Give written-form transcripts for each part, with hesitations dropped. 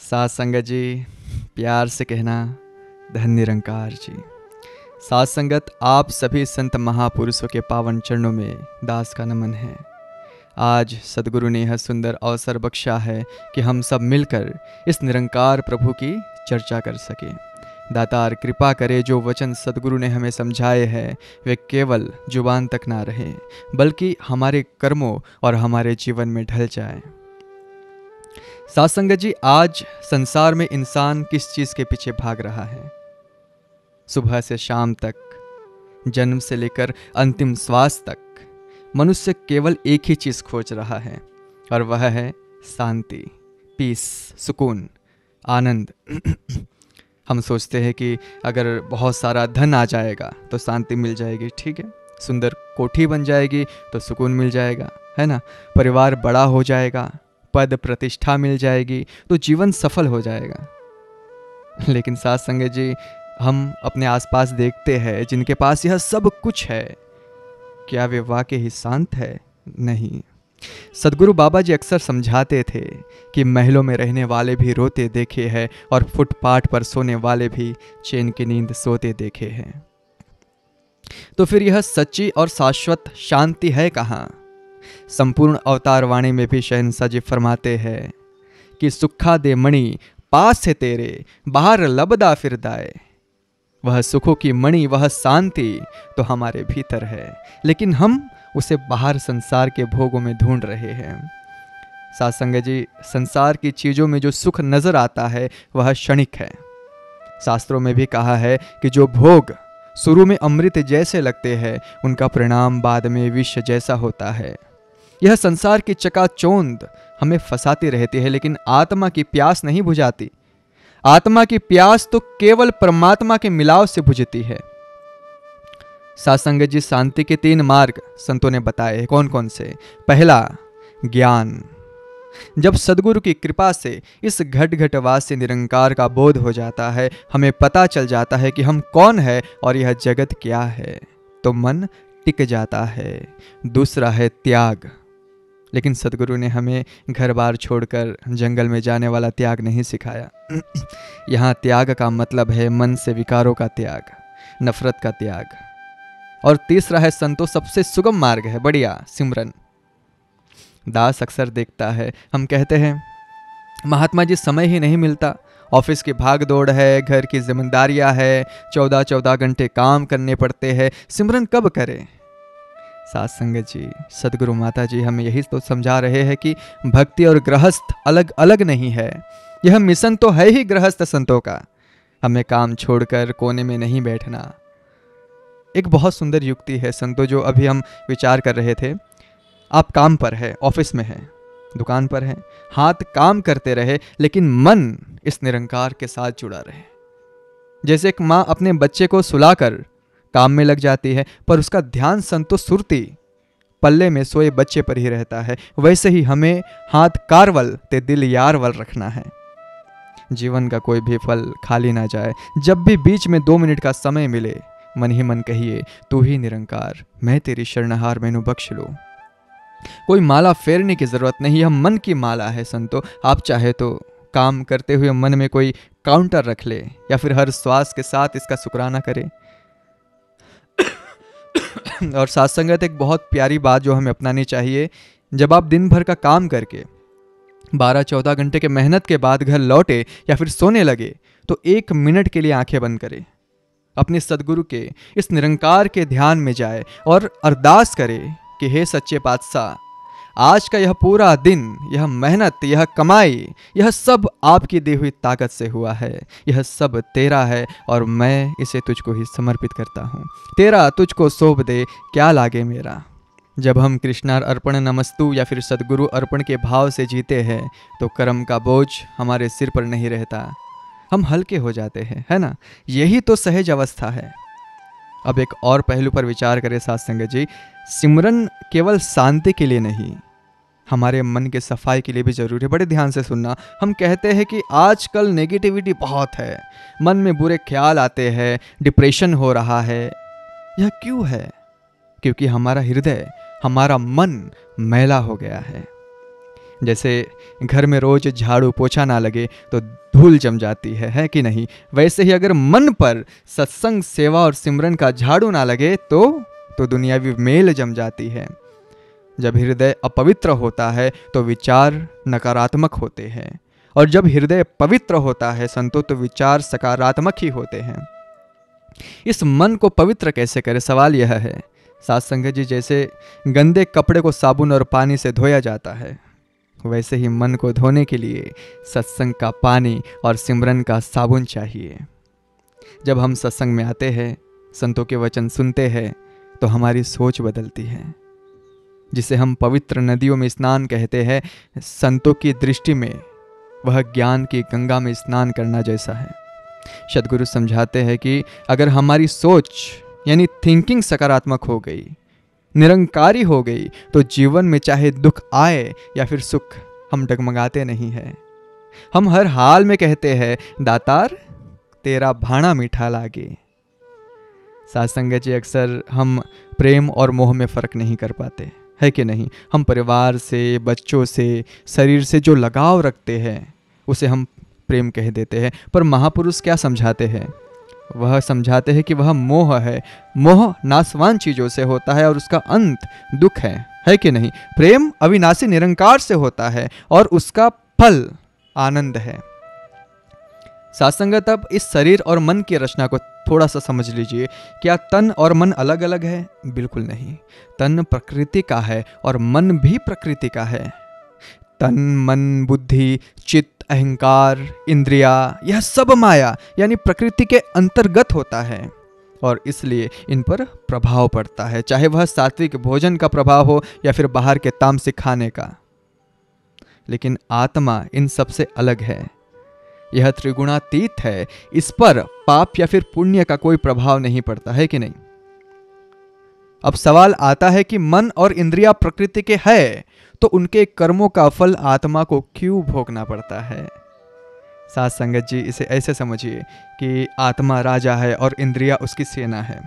साथ संगत जी, प्यार से कहना धन्य निरंकार जी। साथ संगत, आप सभी संत महापुरुषों के पावन चरणों में दास का नमन है। आज सदगुरु ने यह सुंदर अवसर बख्शा है कि हम सब मिलकर इस निरंकार प्रभु की चर्चा कर सकें। दातार कृपा करे जो वचन सदगुरु ने हमें समझाए हैं वे केवल जुबान तक ना रहे, बल्कि हमारे कर्मों और हमारे जीवन में ढल जाए। साथ संगत जी, आज संसार में इंसान किस चीज़ के पीछे भाग रहा है? सुबह से शाम तक, जन्म से लेकर अंतिम श्वास तक मनुष्य केवल एक ही चीज़ खोज रहा है, और वह है शांति, पीस, सुकून, आनंद। हम सोचते हैं कि अगर बहुत सारा धन आ जाएगा तो शांति मिल जाएगी, ठीक है, सुंदर कोठी बन जाएगी तो सुकून मिल जाएगा, है ना, परिवार बड़ा हो जाएगा, पद प्रतिष्ठा मिल जाएगी तो जीवन सफल हो जाएगा। लेकिन साथ संगत जी, हम अपने आसपास देखते हैं जिनके पास यह सब कुछ है, क्या वे वाकई ही शांत है? नहीं। सदगुरु बाबा जी अक्सर समझाते थे कि महलों में रहने वाले भी रोते देखे हैं और फुटपाथ पर सोने वाले भी चैन की नींद सोते देखे हैं। तो फिर यह सच्ची और शाश्वत शांति है कहाँ? संपूर्ण अवतार वाणी में भी शहंशाह जी फरमाते हैं कि सुखा दे मणि पास है तेरे, बाहर लबदा फिर दाए। वह सुखों की मणि, वह शांति तो हमारे भीतर है, लेकिन हम उसे बाहर संसार के भोगों में ढूंढ रहे हैं। साथ संगत जी, संसार की चीजों में जो सुख नजर आता है वह क्षणिक है। शास्त्रों में भी कहा है कि जो भोग शुरू में अमृत जैसे लगते हैं उनका परिणाम बाद में विष जैसा होता है। यह संसार की चकाचौंध हमें फंसाती रहती है, लेकिन आत्मा की प्यास नहीं बुझाती। आत्मा की प्यास तो केवल परमात्मा के मिलाव से बुझती है। साथ संगत जी, शांति के 3 मार्ग संतों ने बताए हैं। कौन कौन से? पहला, ज्ञान। जब सदगुरु की कृपा से इस घट घटवासी निरंकार का बोध हो जाता है, हमें पता चल जाता है कि हम कौन है और यह जगत क्या है, तो मन टिक जाता है। दूसरा है त्याग। लेकिन सदगुरु ने हमें घर बार छोड़कर जंगल में जाने वाला त्याग नहीं सिखाया। यहाँ त्याग का मतलब है मन से विकारों का त्याग, नफरत का त्याग। और तीसरा है संतो सबसे सुगम मार्ग है, बढ़िया, सिमरन। दास अक्सर देखता है, हम कहते हैं महात्मा जी समय ही नहीं मिलता, ऑफिस की भाग दौड़ है, घर की जिम्मेदारियां है, 14-14 घंटे काम करने पड़ते हैं, सिमरन कब करें? साथ संगत जी, सदगुरु माता जी हमें यही तो समझा रहे हैं कि भक्ति और गृहस्थ अलग अलग नहीं है। यह मिशन तो है ही गृहस्थ संतों का। हमें काम छोड़कर कोने में नहीं बैठना। एक बहुत सुंदर युक्ति है संतों, जो अभी हम विचार कर रहे थे। आप काम पर है, ऑफिस में है, दुकान पर है, हाथ काम करते रहे लेकिन मन इस निरंकार के साथ जुड़ा रहे। जैसे एक माँ अपने बच्चे को सुलाकर काम में लग जाती है, पर उसका ध्यान संतो सुरती पल्ले में सोए बच्चे पर ही रहता है, वैसे ही हमें हाथ कारवल ते दिल यारवल रखना है। जीवन का कोई भी फल खाली ना जाए। जब भी बीच में 2 मिनट का समय मिले, मन ही मन कहिए, तू ही निरंकार, मैं तेरी शरणहार, मैनू बख्श लो। कोई माला फेरने की जरूरत नहीं, यह मन की माला है संतो। आप चाहे तो काम करते हुए मन में कोई काउंटर रख ले, या फिर हर श्वास के साथ इसका शुक्राना करें। और साथ संगत, एक बहुत प्यारी बात जो हमें अपनानी चाहिए, जब आप दिन भर का काम करके 12-14 घंटे के मेहनत के बाद घर लौटे या फिर सोने लगे, तो 1 मिनट के लिए आंखें बंद करें, अपने सदगुरु के इस निरंकार के ध्यान में जाए और अरदास करे कि हे सच्चे पातशाह, आज का यह पूरा दिन, यह मेहनत, यह कमाई, यह सब आपकी दी हुई ताकत से हुआ है। यह सब तेरा है और मैं इसे तुझको ही समर्पित करता हूँ। तेरा तुझको सौंप दे, क्या लागे मेरा। जब हम कृष्णार अर्पण नमस्तु या फिर सदगुरु अर्पण के भाव से जीते हैं, तो कर्म का बोझ हमारे सिर पर नहीं रहता, हम हल्के हो जाते हैं, है ना। यही तो सहज अवस्था है। अब एक और पहलू पर विचार करें साथ संगत जी। सिमरन केवल शांति के लिए नहीं, हमारे मन के सफाई के लिए भी जरूरी है। बड़े ध्यान से सुनना। हम कहते हैं कि आजकल नेगेटिविटी बहुत है, मन में बुरे ख्याल आते हैं, डिप्रेशन हो रहा है। यह क्यों है? क्योंकि हमारा हृदय, हमारा मन मैला हो गया है। जैसे घर में रोज झाड़ू पोछा ना लगे तो धूल जम जाती है कि नहीं? वैसे ही अगर मन पर सत्संग, सेवा और सिमरन का झाड़ू ना लगे तो दुनियावी मेल जम जाती है। जब हृदय अपवित्र होता है तो विचार नकारात्मक होते हैं, और जब हृदय पवित्र होता है संतो तो विचार सकारात्मक ही होते हैं। इस मन को पवित्र कैसे करें? सवाल यह है साथ संगत जी, जैसे गंदे कपड़े को साबुन और पानी से धोया जाता है, वैसे ही मन को धोने के लिए सत्संग का पानी और सिमरन का साबुन चाहिए। जब हम सत्संग में आते हैं, संतों के वचन सुनते हैं, तो हमारी सोच बदलती है। जिसे हम पवित्र नदियों में स्नान कहते हैं, संतों की दृष्टि में वह ज्ञान की गंगा में स्नान करना जैसा है। सद्गुरु समझाते हैं कि अगर हमारी सोच यानी थिंकिंग सकारात्मक हो गई, निरंकारी हो गई, तो जीवन में चाहे दुख आए या फिर सुख, हम डगमगाते नहीं हैं। हम हर हाल में कहते हैं, दातार तेरा भाना मीठा लागे। साथ संगत जी, अक्सर हम प्रेम और मोह में फ़र्क नहीं कर पाते, है कि नहीं? हम परिवार से, बच्चों से, शरीर से जो लगाव रखते हैं उसे हम प्रेम कह देते हैं। पर महापुरुष क्या समझाते हैं? वह समझाते हैं कि वह मोह है। मोह नाशवान चीज़ों से होता है और उसका अंत दुख है कि नहीं? प्रेम अविनाशी निरंकार से होता है और उसका फल आनंद है। सात्संगत, अब इस शरीर और मन की रचना को थोड़ा सा समझ लीजिए। क्या तन और मन अलग अलग है? बिल्कुल नहीं। तन प्रकृति का है और मन भी प्रकृति का है। तन, मन, बुद्धि, चित्त, अहंकार, इंद्रिया, यह सब माया यानी प्रकृति के अंतर्गत होता है और इसलिए इन पर प्रभाव पड़ता है, चाहे वह सात्विक भोजन का प्रभाव हो या फिर बाहर के तामसिक खाने का। लेकिन आत्मा इन सबसे अलग है। यह त्रिगुणातीत है। इस पर पाप या फिर पुण्य का कोई प्रभाव नहीं पड़ता, है कि नहीं? अब सवाल आता है कि मन और इंद्रिया प्रकृति के है, तो उनके कर्मों का फल आत्मा को क्यों भोगना पड़ता है? साथ संगत जी, इसे ऐसे समझिए कि आत्मा राजा है और इंद्रिया उसकी सेना है।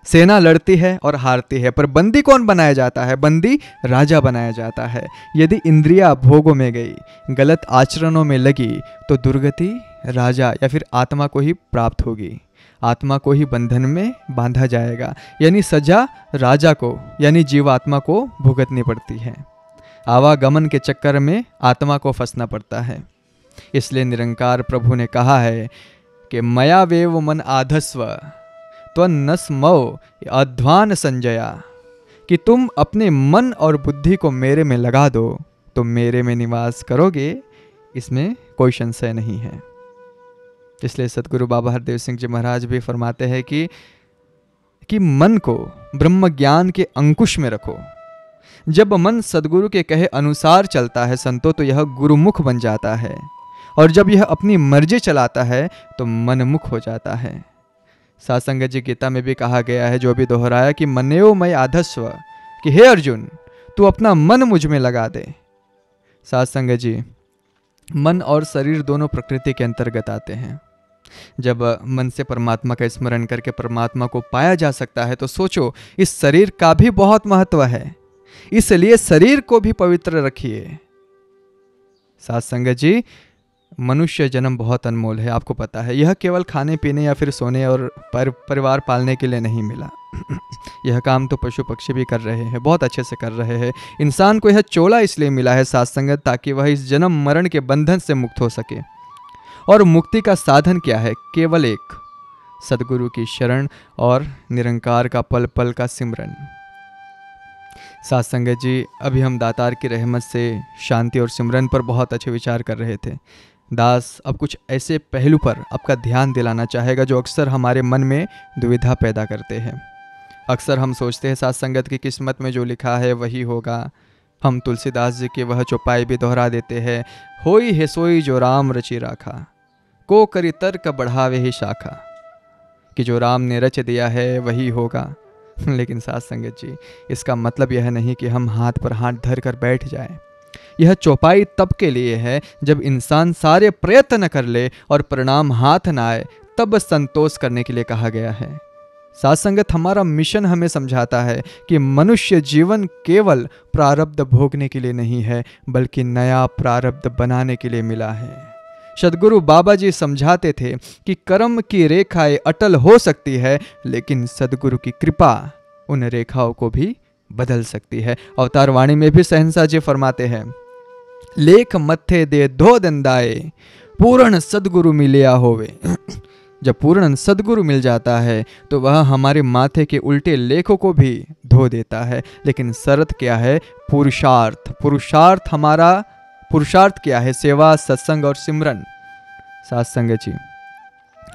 सेना लड़ती है और हारती है, पर बंदी कौन बनाया जाता है? बंदी राजा बनाया जाता है। यदि इंद्रिया भोगों में गई, गलत आचरणों में लगी, तो दुर्गति राजा या फिर आत्मा को ही प्राप्त होगी। आत्मा को ही बंधन में बांधा जाएगा, यानी सजा राजा को यानी जीवात्मा को भुगतनी पड़ती है। आवागमन के चक्कर में आत्मा को फंसना पड़ता है। इसलिए निरंकार प्रभु ने कहा है कि मया वेव मन आधस्व त्वन्नस्मौ अध्वान संजया, कि तुम अपने मन और बुद्धि को मेरे में लगा दो तो मेरे में निवास करोगे, इसमें कोई संशय नहीं है। इसलिए सतगुरु बाबा हरदेव सिंह जी महाराज भी फरमाते हैं कि मन को ब्रह्म ज्ञान के अंकुश में रखो। जब मन सदगुरु के कहे अनुसार चलता है संतो, तो यह गुरुमुख बन जाता है, और जब यह अपनी मर्जी चलाता है तो मनमुख हो जाता है। साथ संगत जी, गीता में भी कहा गया है, जो भी दोहराया, कि मनेव मय आधस्व, कि हे अर्जुन तू अपना मन मुझ में लगा दे। साथ संगत जी, मन और शरीर दोनों प्रकृति के अंतर्गत आते हैं। जब मन से परमात्मा का स्मरण करके परमात्मा को पाया जा सकता है, तो सोचो इस शरीर का भी बहुत महत्व है, इसलिए शरीर को भी पवित्र रखिए। साथ संगत जी, मनुष्य जन्म बहुत अनमोल है, आपको पता है। यह केवल खाने पीने या फिर सोने और परिवार पालने के लिए नहीं मिला। यह काम तो पशु पक्षी भी कर रहे हैं, बहुत अच्छे से कर रहे हैं। इंसान को यह चोला इसलिए मिला है साथ संगत, ताकि वह इस जन्म मरण के बंधन से मुक्त हो सके। और मुक्ति का साधन क्या है? केवल एक, सदगुरु की शरण और निरंकार का पल पल का सिमरन। साथ संगत जी, अभी हम दातार की रहमत से शांति और सिमरन पर बहुत अच्छे विचार कर रहे थे। दास अब कुछ ऐसे पहलू पर आपका ध्यान दिलाना चाहेगा जो अक्सर हमारे मन में दुविधा पैदा करते हैं। अक्सर हम सोचते हैं साथ संगत की किस्मत में जो लिखा है वही होगा। हम तुलसीदास जी की वह चौपाई भी दोहरा देते हैं, होई है सोई जो राम रचि राखा, को करी तर्क बढ़ावे ही शाखा, कि जो राम ने रच दिया है वही होगा। लेकिन साथ संगत जी, इसका मतलब यह नहीं कि हम हाथ पर हाथ धर कर बैठ जाएं। यह चौपाई तब के लिए है जब इंसान सारे प्रयत्न कर ले और परिणाम हाथ न आए, तब संतोष करने के लिए कहा गया है। साथ संगत हमारा मिशन हमें समझाता है कि मनुष्य जीवन केवल प्रारब्ध भोगने के लिए नहीं है, बल्कि नया प्रारब्ध बनाने के लिए मिला है। सद्गुरु बाबा जी समझाते थे कि कर्म की रेखाएं अटल हो सकती है, लेकिन सद्गुरु की कृपा उन रेखाओं को भी बदल सकती है। अवतार वाणी में भी शहंशाह जी फरमाते हैं, लेख मत्थे दे धो दंदाए, पूर्ण सद्गुरु मिलिया होवे। जब पूर्ण सद्गुरु मिल जाता है तो वह हमारे माथे के उल्टे लेखों को भी धो देता है। लेकिन शर्त क्या है? पुरुषार्थ। पुरुषार्थ क्या है? सेवा, सत्संग और सिमरन। साथ संगत जी,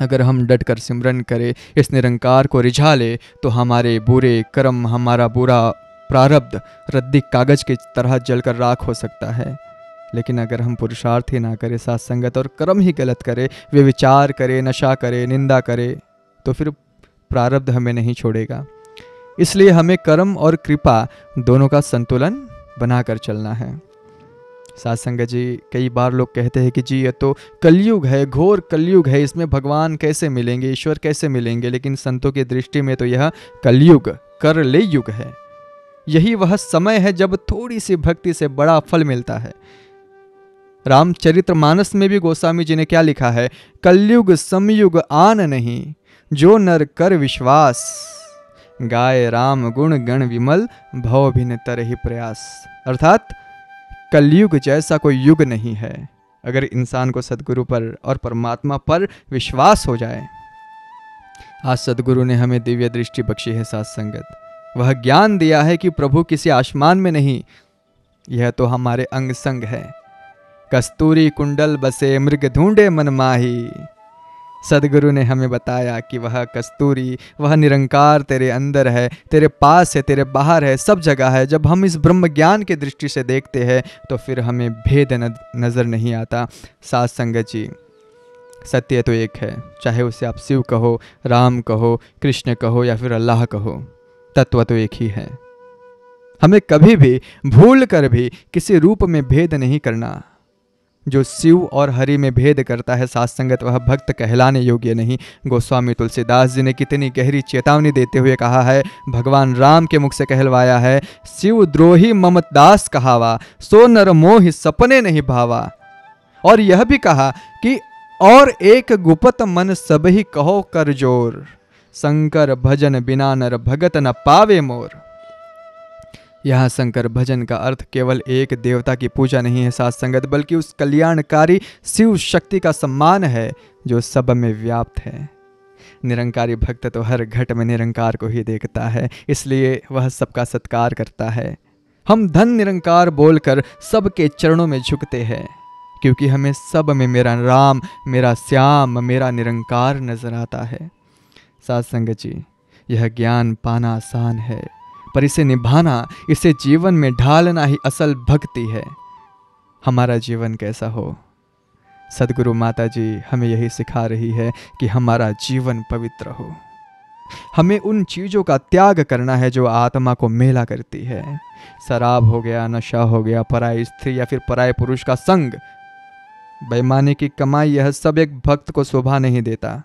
अगर हम डट कर सिमरन करें, इस निरंकार को रिझा ले, तो हमारे बुरे कर्म, हमारा बुरा प्रारब्ध रद्दी कागज की तरह जलकर राख हो सकता है। लेकिन अगर हम पुरुषार्थ ही ना करें साथ संगत, और कर्म ही गलत करें, वे विचार करें, नशा करें, निंदा करें, तो फिर प्रारब्ध हमें नहीं छोड़ेगा। इसलिए हमें कर्म और कृपा दोनों का संतुलन बनाकर चलना है। साथ संगत जी, कई बार लोग कहते हैं कि जी ये तो कलयुग है, घोर कलयुग है, इसमें भगवान कैसे मिलेंगे, ईश्वर कैसे मिलेंगे। लेकिन संतों की दृष्टि में तो यह कलयुग, कर ले युग है। यही वह समय है जब थोड़ी सी भक्ति से बड़ा फल मिलता है। रामचरितमानस में भी गोस्वामी जी ने क्या लिखा है? कलयुग समयुग आन नहीं, जो नर कर विश्वास, गाय राम गुण गण विमल, भव भिन्न तरहि प्रयास। अर्थात कलयुग जैसा कोई युग नहीं है अगर इंसान को सद्गुरु पर और परमात्मा पर विश्वास हो जाए। आज सद्गुरु ने हमें दिव्य दृष्टि बख्शी है साथ संगत। वह ज्ञान दिया है कि प्रभु किसी आसमान में नहीं, यह तो हमारे अंग संग है। कस्तूरी कुंडल बसे मृग ढूंढे मन माही। सदगुरु ने हमें बताया कि वह कस्तूरी, वह निरंकार तेरे अंदर है, तेरे पास है, तेरे बाहर है, सब जगह है। जब हम इस ब्रह्म ज्ञान की दृष्टि से देखते हैं तो फिर हमें भेद नजर नहीं आता। साथ संगत जी, सत्य तो एक है, चाहे उसे आप शिव कहो, राम कहो, कृष्ण कहो या फिर अल्लाह कहो, तत्व तो एक ही है। हमें कभी भी भूल कर भी किसी रूप में भेद नहीं करना। जो शिव और हरि में भेद करता है साथ संगत, वह भक्त कहलाने योग्य नहीं। गोस्वामी तुलसीदास जी ने कितनी गहरी चेतावनी देते हुए कहा है, भगवान राम के मुख से कहलवाया है, शिव द्रोही ममत दास कहावा, सो नर मोहि सपने नहीं भावा। और यह भी कहा कि और एक गुपत मन सबही कहो कर जोर, शंकर भजन बिना नर भगत न पावे मोर। यहाँ शंकर भजन का अर्थ केवल एक देवता की पूजा नहीं है साथ संगत, बल्कि उस कल्याणकारी शिव शक्ति का सम्मान है जो सब में व्याप्त है। निरंकारी भक्त तो हर घट में निरंकार को ही देखता है, इसलिए वह सबका सत्कार करता है। हम धन निरंकार बोलकर सबके चरणों में झुकते हैं, क्योंकि हमें सब में मेरा राम, मेरा श्याम, मेरा निरंकार नजर आता है। साथ संगत जी, यह ज्ञान पाना आसान है, पर इसे निभाना, इसे जीवन में ढालना ही असल भक्ति है। हमारा जीवन कैसा हो, सदगुरु माता जी हमें यही सिखा रही है कि हमारा जीवन पवित्र हो। हमें उन चीज़ों का त्याग करना है जो आत्मा को मेला करती है। शराब हो गया, नशा हो गया, पराई स्त्री या फिर पराए पुरुष का संग, बेईमानी की कमाई, यह सब एक भक्त को शोभा नहीं देता।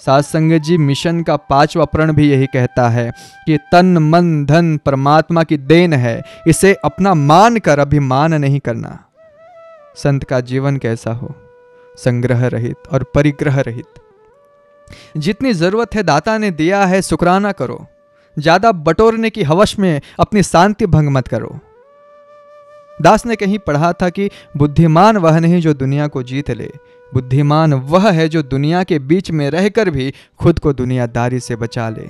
साथ संगत जी, मिशन का 5वां प्रण भी यही कहता है कि तन मन धन परमात्मा की देन है, इसे अपना मान कर अभिमान नहीं करना। संत का जीवन कैसा हो, संग्रह रहित और परिग्रह रहित। जितनी जरूरत है दाता ने दिया है, शुक्राना करो। ज्यादा बटोरने की हवस में अपनी शांति भंग मत करो। दास ने कहीं पढ़ा था कि बुद्धिमान वह नहीं जो दुनिया को जीत ले, बुद्धिमान वह है जो दुनिया के बीच में रहकर भी खुद को दुनियादारी से बचा ले।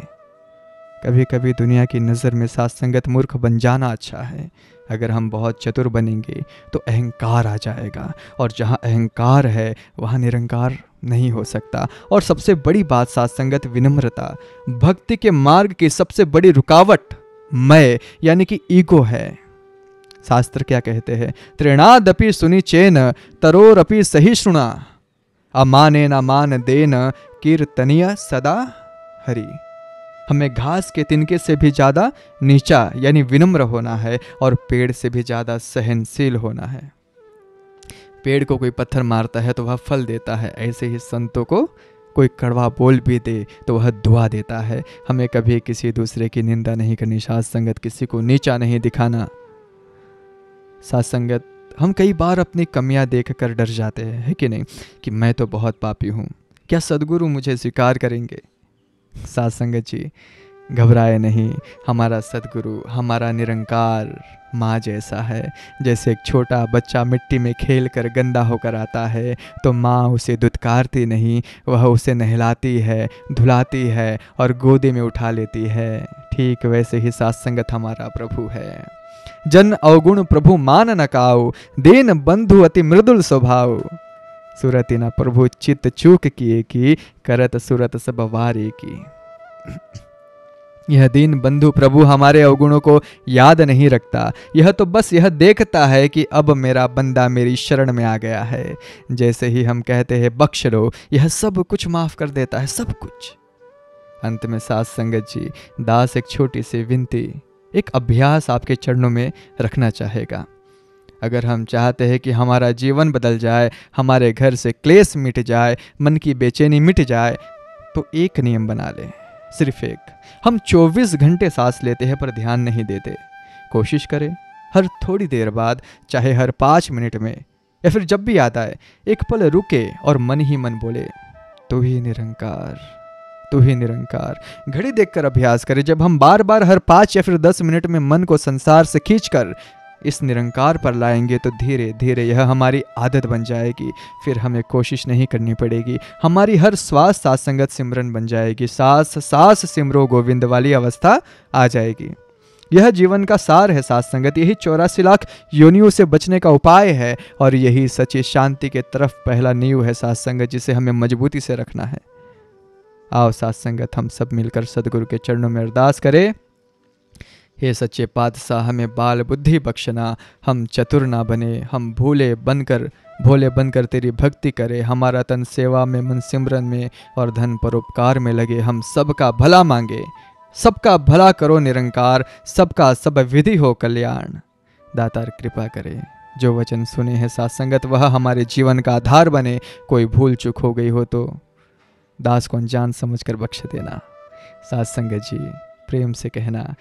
कभी कभी दुनिया की नज़र में साथ संगत मूर्ख बन जाना अच्छा है। अगर हम बहुत चतुर बनेंगे तो अहंकार आ जाएगा, और जहाँ अहंकार है वहाँ निरंकार नहीं हो सकता। और सबसे बड़ी बात साथ संगत, विनम्रता। भक्ति के मार्ग की सबसे बड़ी रुकावट मैं यानी कि ईगो है। शास्त्र क्या कहते हैं, तृणादपि सुनि चेन तरोरपि सहिष्णुना, अमाने न मान देन कीर्तनीय सदा हरि। हमें घास के तिनके से भी ज्यादा नीचा यानी विनम्र होना है, और पेड़ से भी ज्यादा सहनशील होना है। पेड़ को कोई पत्थर मारता है तो वह फल देता है, ऐसे ही संतों को कोई कड़वा बोल भी दे तो वह दुआ देता है। हमें कभी किसी दूसरे की निंदा नहीं करनी, साथ संगत किसी को नीचा नहीं दिखाना। साथ संगत हम कई बार अपनी कमियां देखकर डर जाते हैं, है कि नहीं, कि मैं तो बहुत पापी हूँ, क्या सद्गुरु मुझे स्वीकार करेंगे। साथ संगत जी घबराए नहीं, हमारा सद्गुरु, हमारा निरंकार माँ जैसा है। जैसे एक छोटा बच्चा मिट्टी में खेल कर गंदा होकर आता है तो माँ उसे दुत्कारती नहीं, वह उसे नहलाती है, धुलाती है और गोदी में उठा लेती है। ठीक वैसे ही साथ संगत हमारा प्रभु है। जन अवगुण प्रभु मान न काऊ, दीन बंधु अति मृदुल स्वभाव। सुरति न प्रभु चित चूक किए की, करत सुरत सब वारी की। यह दीन बंधु प्रभु हमारे अवगुणों को याद नहीं रखता, यह तो बस यह देखता है कि अब मेरा बंदा मेरी शरण में आ गया है। जैसे ही हम कहते हैं बख्श लो, यह सब कुछ माफ कर देता है, सब कुछ। अंत में साथ संगत जी दास एक छोटी सी विनती, एक अभ्यास आपके चरणों में रखना चाहेगा। अगर हम चाहते हैं कि हमारा जीवन बदल जाए, हमारे घर से क्लेश मिट जाए, मन की बेचैनी मिट जाए, तो एक नियम बना लें, सिर्फ एक। हम 24 घंटे सांस लेते हैं पर ध्यान नहीं देते। कोशिश करें हर थोड़ी देर बाद, चाहे हर 5 मिनट में या फिर जब भी याद आए, एक पल रुके और मन ही मन बोले, तू ही निरंकार, तू ही निरंकार। घड़ी देखकर अभ्यास करें। जब हम बार बार हर 5 या फिर 10 मिनट में मन को संसार से खींचकर इस निरंकार पर लाएंगे तो धीरे धीरे यह हमारी आदत बन जाएगी। फिर हमें कोशिश नहीं करनी पड़ेगी, हमारी हर श्वास साथ संगत सिमरन बन जाएगी। सांस सांस सिमरो गोविंद वाली अवस्था आ जाएगी। यह जीवन का सार है साथ संगत, यही 84 लाख योनियों से बचने का उपाय है और यही सच्ची शांति के तरफ पहला नींव है साथ संगत, जिसे हमें मजबूती से रखना है। आओ साथ संगत हम सब मिलकर सदगुरु के चरणों में अरदास करें। हे सच्चे पातशाह, हमें बाल बुद्धि बख्शना, हम चतुर ना बने, हम भोले बनकर तेरी भक्ति करें। हमारा तन सेवा में, मन सिमरन में और धन परोपकार में लगे। हम सबका भला मांगे, सबका भला करो निरंकार, सबका सब विधि हो कल्याण। दातार कृपा करे, जो वचन सुने हैं साथ संगत वह हमारे जीवन का आधार बने। कोई भूल चूक हो गई हो तो दास को अनजान समझकर बख्श देना। साथ संगत जी प्रेम से कहना,